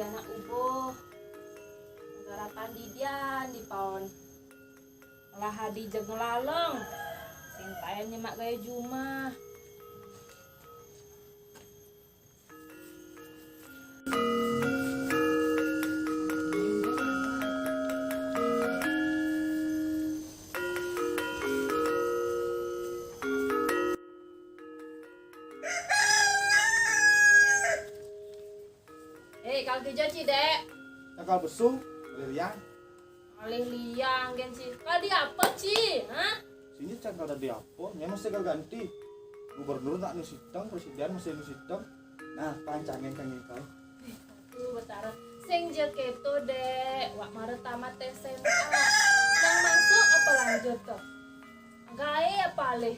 anak ubuh. Garapan didian di paon. Lah hadi jeung laleng. Sing paen nyemak gaya Jumah. Kalau kejo Dek. Nakal besu, liang. Alih liang gen sih. Kalau di apa Ci? Hah? Sini cakal tadi apa? Nya mesti ganti. Gubernur tak nusidang, presiden mesti nusidang. Nah, pancangin kang ikal. Tuh betara. Sing je keto Dek. Wak mare tamat SMA. Nang masuk apa lanjut tuh? Gae apa alih?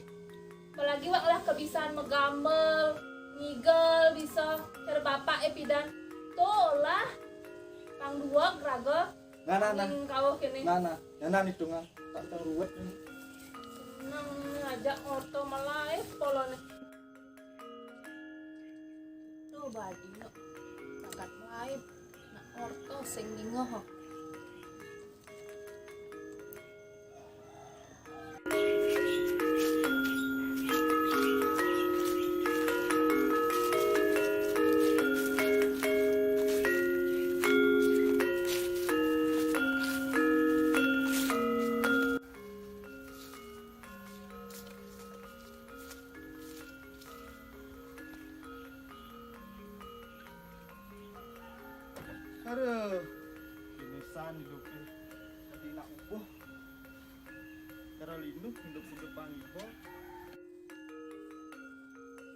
Apalagi wak lah kebiasaan megamel, ngigel bisa cer bapak epidan. Tuh lah. Pang dua graga. Nah. Kawah kene. Nah, hitungan. Tak ruwet ini. Nang ngajak orto malah polone. Tuh badi no. Takat lain. Nak orto sing dingoh. Aduh, kinisan hidupnya tadi nak ubuh. Cara lindung hidup bang ibu.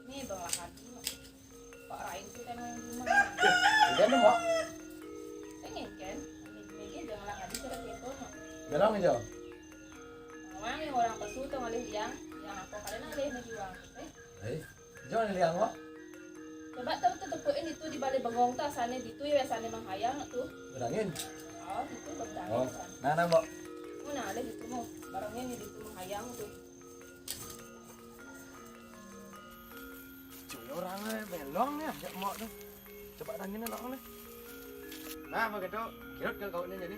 Ini bawa hati no. Pak Rain tuh kan yang Jumah. Udah nih, Mbak. Pengen kan? Ini jangan lah hadi cara keto no. Jalan aja. Orang yang orang pesu tuh ngalih yang apa kalian alih najuang. Jangan liang, Mbak. Coba tahu tuh tepuin itu di balik bengong tuh asalnya itu ya biasanya menghayang tuh. Berangin. Oh itu berdangin Oh, kan. nah, Mbak. Mana ada gitu mau barangnya nih itu menghayang tuh. Cuy orangnya belong ya, jak mau tuh. Coba tangin orang nih. Nah, begitu. Kirut ke kau ini jadi.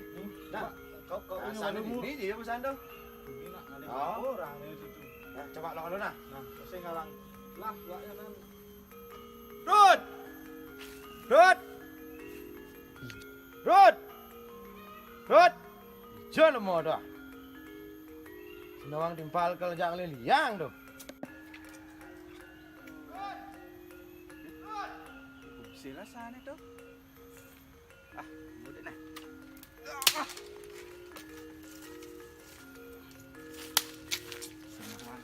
Nah, kau ini mana ini dia pesan tuh. Ini nak ngalir orang itu. Nah, coba lo lu nah. Nah, saya ngalang. Lah ya kan. Rut! Jangan mau dah. Senawang timpal kalau jangan liang tuh. Sila sana tuh. Mudah nah. Senawang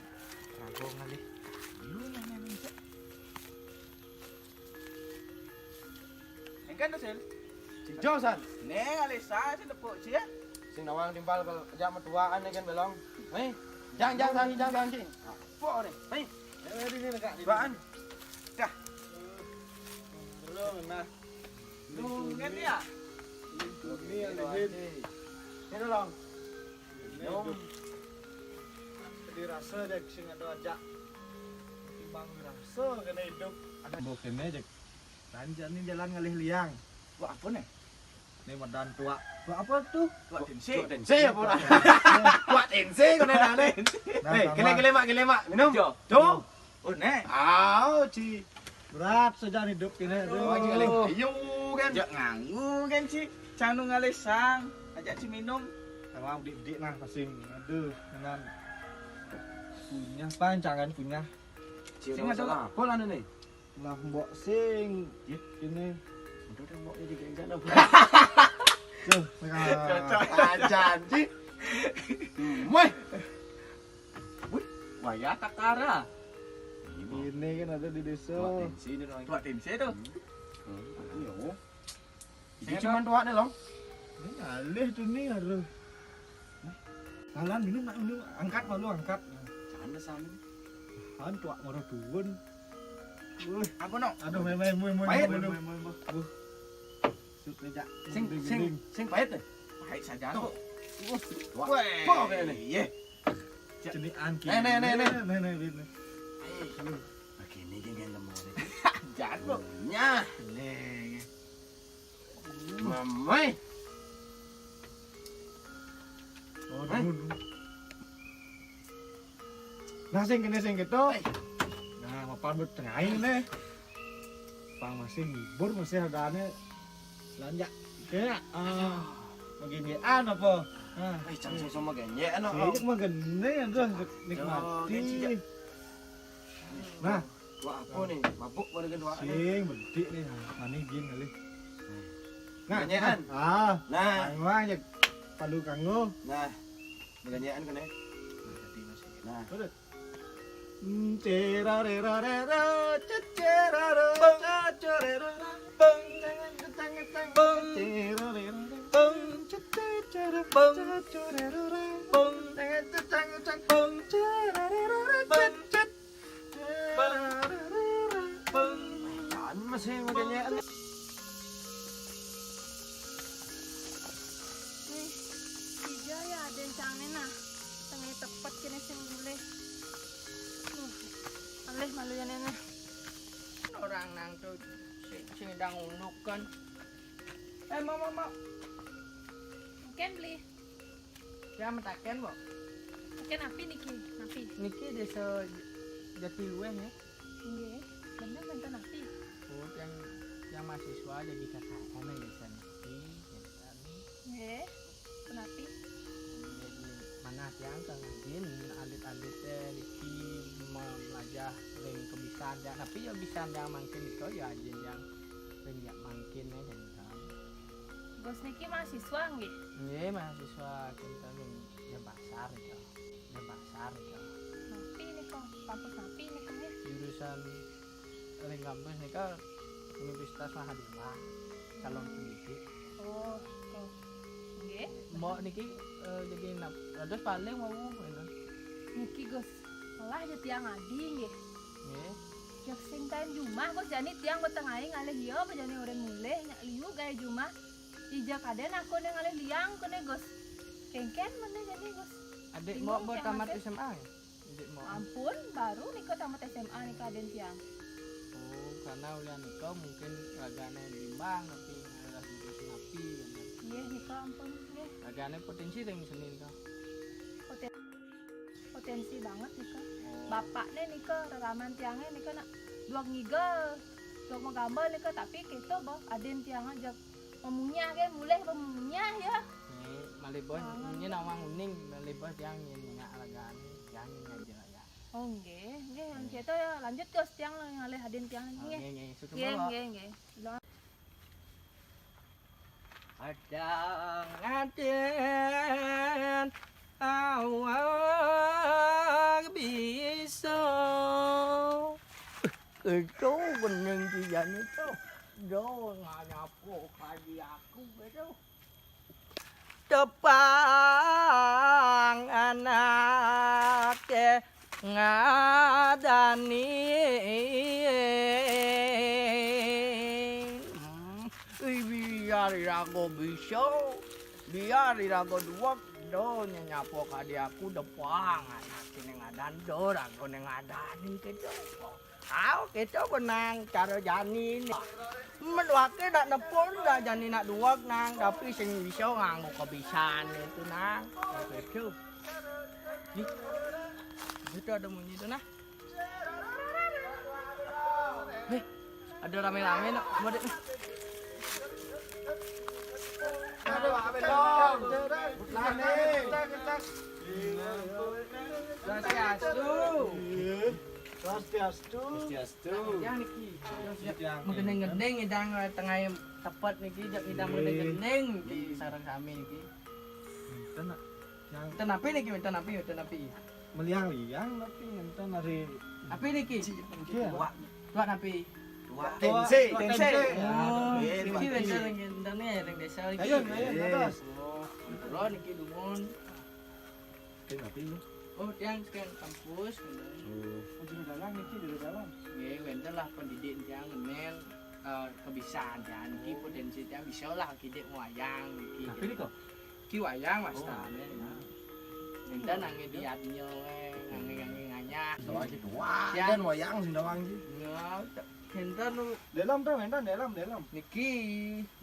rago ngali. Lu nanya minta. Engkan tuh sel. Sing Josan. Neng alisa sing tepuk sih ya. Sing nawang timpal kalau jam tuaan kan belong. Hei, jangan cing. Apa nih? Hei. Ini enggak di baan. Dah. Belum nah. Lungan ya? Ini yang dihid. Ini long. Nyom. Jadi rasa dek sing ada ajak. Timbang rasa kena hidup. Ada bokene dek. Lanjut nih jalan ngalih liang. Buat apa nih? Ini medan tua. Buat apa tuh? Buat tensi. Tensi apa lah? Buat tensi kau nena nih. Hei, gile mak. Minum. Tuh. Oh nih. Ci. Berat sejak hidup ini. Ayo kan. Jak nganggu kan Ci. Canu ngalih sang. Ajak Ci minum. Kalau dik nah pasing. Aduh, dengan punya pancangan punya. Sing ada apa lah nih? Lah mbok sing ini udah mbok jadi geng sana. Tuh, ajan Ci. Woi. Waya takara. Ini kan ada di desa. Buat tensi tuh. Iya. Ini cuma tua nih, Long. Ini alih tuh nih, aduh. Kalian minum, angkat malu angkat. Sana sana. Han tua marah duun. Apa no? Aduh, main. Pahit. Sing pahit deh. Pahit saja tuh. Wah, kok kayak ini? Ye. Cenian kini. Nih. Begini geng lemah nih. Jangan bro. Nih. Hei. Oh, nah sing kene sing gitu. Nah, mapan bet tengahin deh. Pang masih ngibur masih harganya belanja. Kayak beginian apa? Nah, Cang sing sama genye ano. kayak mah gede ya tuh nikmati. Nah, Wah, apa nih? Mabuk pada kedua. sing bedik nih, mana gin kali. Nah, Genyean. Nah, Wah, ya palu kanggo. nah. Genyean kene. Nah, Udah. Cerarerarera, cecerara, cecerara, bang, tang, bang, cerarera, bang, cecerara, bang, cecerara, bang, tang, bang, cerarera, cet, cerarera, bang. kan masih genyean. Nih, hija ya ada yang canggih nah. Tengah tepat kini sing boleh. Alih malu ya nenek. Orang nang tuh sing dang unduk kan. Mau. Mungkin beli. Dia mentaken, Bo. Mungkin api niki, api. Niki desa Jatiluweh ya. Nggih, bener benten api. Oh, yang mahasiswa jadi kakak ya desa niki. Nggih, penapi. Jadi mana tiang kang din alit-alit niki melajah ring kebisan ya. Tapi ya bisa yang mungkin itu ya aja yang ring ya mungkin ya jadi kan. Bos niki mahasiswa nggih. Nggih, mahasiswa kita ring ya pasar ya. Ya pasar ya. Napi nih kok, kampus napi nih kok ya. Jurusan ring kampus nih kan Universitas Mahadima calon pendidik. Oh. Nggih. Mau niki jadi terus paling mau ini. Niki Gus. Malah jadi tiang adi nggih. Nggih. Jak sing taen Jumah Gus jani tiang betengahing ngalih ieu apa jani urang mulih nya liu gaya Jumah. Ija kaden aku ning ngalih liang kene Gus. Kengken mana jani Gus. Adik Bingung mau kayak tamat masih. SMA ya? Adik mau. Ampun, baru niko tamat SMA nih kaden tiang. Oh, karena ulian niko mungkin agaknya bimbang tapi adalah jurusan api. Iya niko ampun nggih. Agaknya potensi ring seni kau. Potensi banget niko. Oh. Bapaknya niko raraman tiangnya niko nak duak ngigel. Duak magambal niko tapi gitu boh aden tiang aja memunyah ke mulai memunyah ya. Nih, malibos ini nawang uning malibos yang nyenyak agaknya yang aja ya. Oh nggih, nggih yang gitu ya lanjut Gus tiang ngalih aden tiang nggih. Nggih, suka Nggih, bawa. nggih. Adang aden awak bisa itu bener juga itu do nyapu kali aku itu tepang anak ngadani biar aku bisa biar aku dua do nyapu kali aku depang anak ini ngadan do aku nengadani gitu Aw, kita benang cara jani ni. Meluake dak nepon dah jani nak duak nang, tapi sing bisa nganggo kebisan itu nang. Itu. Ni. Itu ada bunyi tu nah. Hei, ada rame-rame nak. Modek. Aduh, apa dong? Swastiastu. Ya niki. Menggendeng-gendeng idang tengah tepat niki jak idang menggendeng di sarang kami niki. Tenak. Yang Tenapi niki tenapi. meliang-liang tapi enten hari Api niki. Iya. Tuan api. Tense. Oh, Iya, niki Pak. wes gendengnya yang desa niki. Ayo, atas. Oh, lo niki dumun. Tapi Oh, tiang sekian kampus. di dalam niki di dalam. Nggih, wenten lah pendidik tiang ngenen kebiasaan tiang niki potensi tiang bisa lah kidik wayang niki. Tapi ini kok Ki wayang mas tane. Wenten nangge diadnyo nangge nganya. Wah, dan wayang sing dawang iki. enten Dalam tuh, enten dalam. niki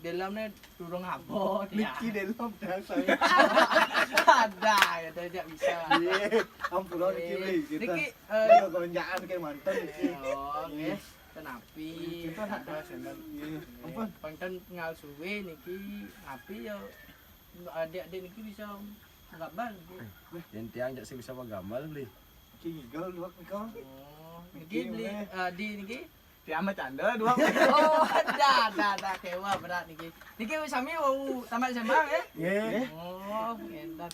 dalamnya durung abot ya. Niki dalam dah saya. Ada ya tidak bisa. Iya, ampun niki beli. Niki Kita konjaan kayak mantan niki. oh nggih tenapi. Kita nak Terus enten Ampun. Panten ngal suwe niki api ya adik-adik niki bisa gambar niki. Yang tiang jak sing bisa gambar beli. Niki ngigel luak niko. Oh, niki beli di niki. Tiama canda dua. Oh, ada kewa berat niki. Niki wis sami wau tamat SMA ya? Nggih. Oh, entar.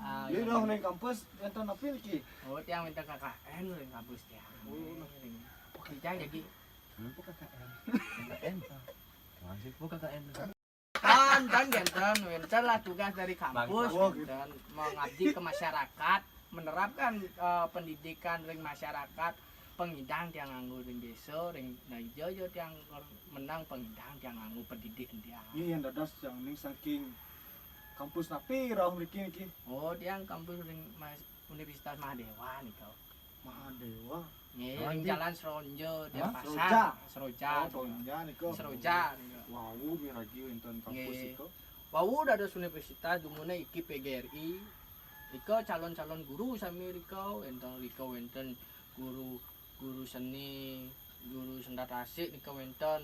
Ah, Dia udah ning kampus enten apa niki? oh tiang minta KKN ring kampus tiang. Oh, tiang jadi KKN. Masih buka KKN. kan genten lah tugas dari kampus Oh, dan mengabdi ke masyarakat, menerapkan pendidikan ring masyarakat, pengidang tiang nganggo ring desa, ring ijo tiang menang pengidang tiang nganggo pendidikan tiang. Iya yang dadas yang ning saking kampus napi rauh niki. Oh, tiang kampus ring Universitas Mahadewa nih kau. Mahadewa. Nih, Oh, ring ini- jalan Seronjo, tiang Hah? pasar, Seroja. Tonja niko. Seroja. Wow, biar lagi enten kampus Nggih. itu. Wau dados universitas dumune iki PGRI. Iko calon-calon guru sami riko, enten riko wenten guru seni, guru sendat asik riko wenten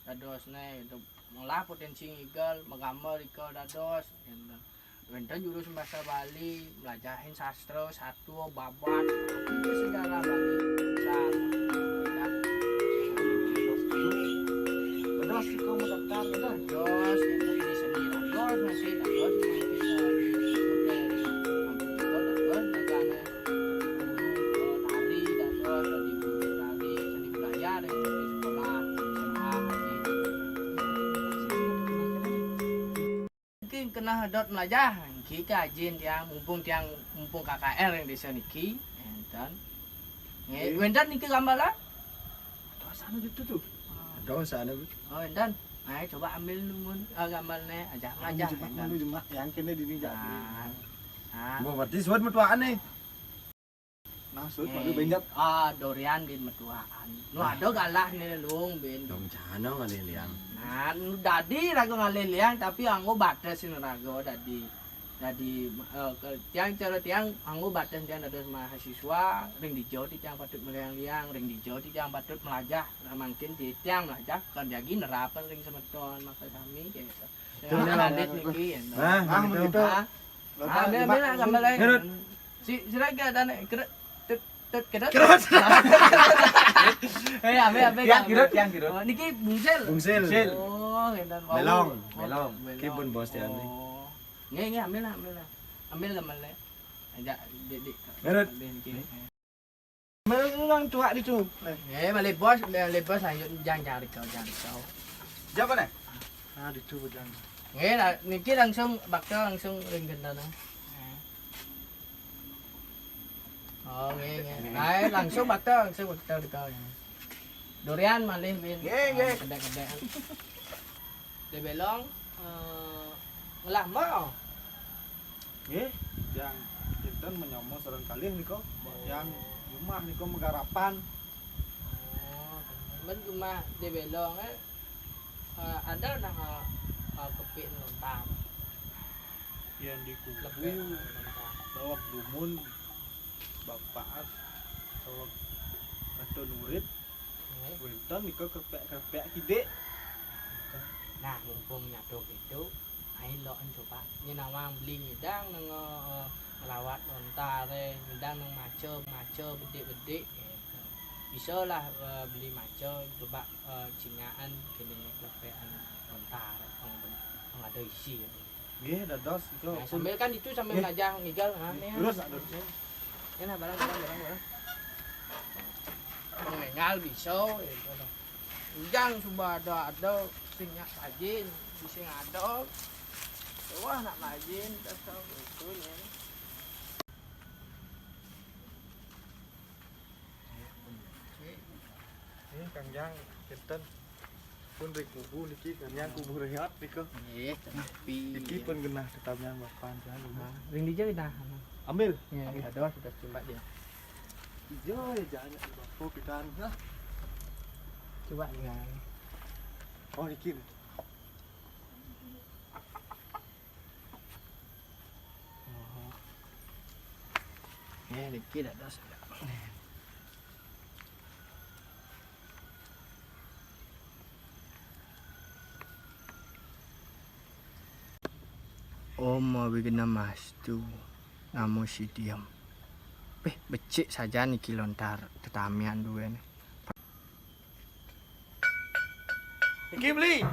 dados ne ngolah potensi ngigel, menggambar riko dados enten. Wenten jurus bahasa Bali, belajarin sastra, satu babat, itu sejarah Bali. Dadas iko mau daftar dadas. Dados enten ini seni dados masih dados kena dot melajah niki kajin tiang mumpung KKR yang desa niki enten nggih wenten niki gambar lah Dadas sana gitu tuh. Kau sana. oh enten ayo coba ambil numun gambarnya aja melajah enten Lu cuma yang kene di ni jadi. nah Mau berarti suat metuaan nih. Nasut baru benjat. dorian din metuaan nu ado galah nih lung ben Dong cana nggak liang. nah nu dadi rago ngaliliang tapi anggo batas nu rago dadi tiang cara tiang anggo batas tiang dados mahasiswa ring dijo di tiang patut meliang-liang ring dijo di tiang patut melajah nah mungkin di tiang melajah kan jagi nerapan ring semeton maka kami gitu lanjut niki enten begitu. ambil gambar lain si raga dan kerut Yang kirut. Oh, niki bungsel. Bungsel. Oh, enten wau. Belong. Belong. Kibun bos dia nih. Oh. Nggih, ambil lah. Ambil gambar le. Ajak dik. Kirut. Melang tua di tu. Balik bos lanjut jang cari kau. Siapa nih? Ah di tu bujang. Nggih, niki langsung bakal langsung ring gendana. Oh, nggih. Nah, langsung bakal di kau. Dorian malih bin. Nggih. Kedek-kedek. Di belong ngelah mau. Nggih, yang enten menyomo sareng kalian niko. Yang rumah niko megarapan. Oh, men cuma di belong ada nang kepik lontang. Yang di Lepek kubu lontang. bawah dumun bapak bawah atau nurit. Wenten niko kerpek kide. Nah, mumpung nyatu gitu, ayo lo coba nyenawang beli ngidang nang ngelawat lontare, ngidang nang maco bede-bede gitu. Bisa lah beli maco coba cingaan kene lepean lontare yang ada isi ya. Nggih, dados niko. Nah, sambil kan itu sambil ngajak ngigal nih. Terus ada Ini barang. Mengenal bisa itu. Ujang coba ada sinyak rajin, sing ada. Wah nak rajin tasau itu nih. Ini Kang Yang enten pun rek kubu niki Kang Yang kubu rehat niko. Nggih, tapi Niki pun genah tetapnya bapan ya rumah. ring dijauh dah. Ambil. Ya, ada sudah coba dia. Ijo ya jangan bapo pitan. Coba lihat. Oh, dikit. Dikit ada sudah. Oh, mau bikin nama tu, nama si diam. Becik saja nih kilontar tetamian dua nih. Dikit beli.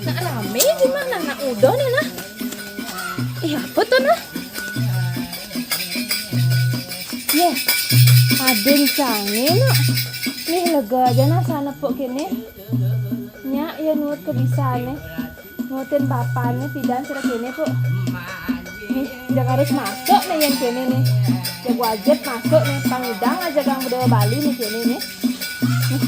Nak rame di mana nak udah nih nah. Iya apa tuh nah? Ye, aden canggih nak. Nih lega aja nah sana pok kini. Nyak ya nuut kebisaan nih. Nuutin bapaknya pidan sudah kini pok. Nih jangan harus masuk nih yang kini nih. Jangan wajib masuk nih. Pangidang aja gang budaya Bali nih kini nih. Nih.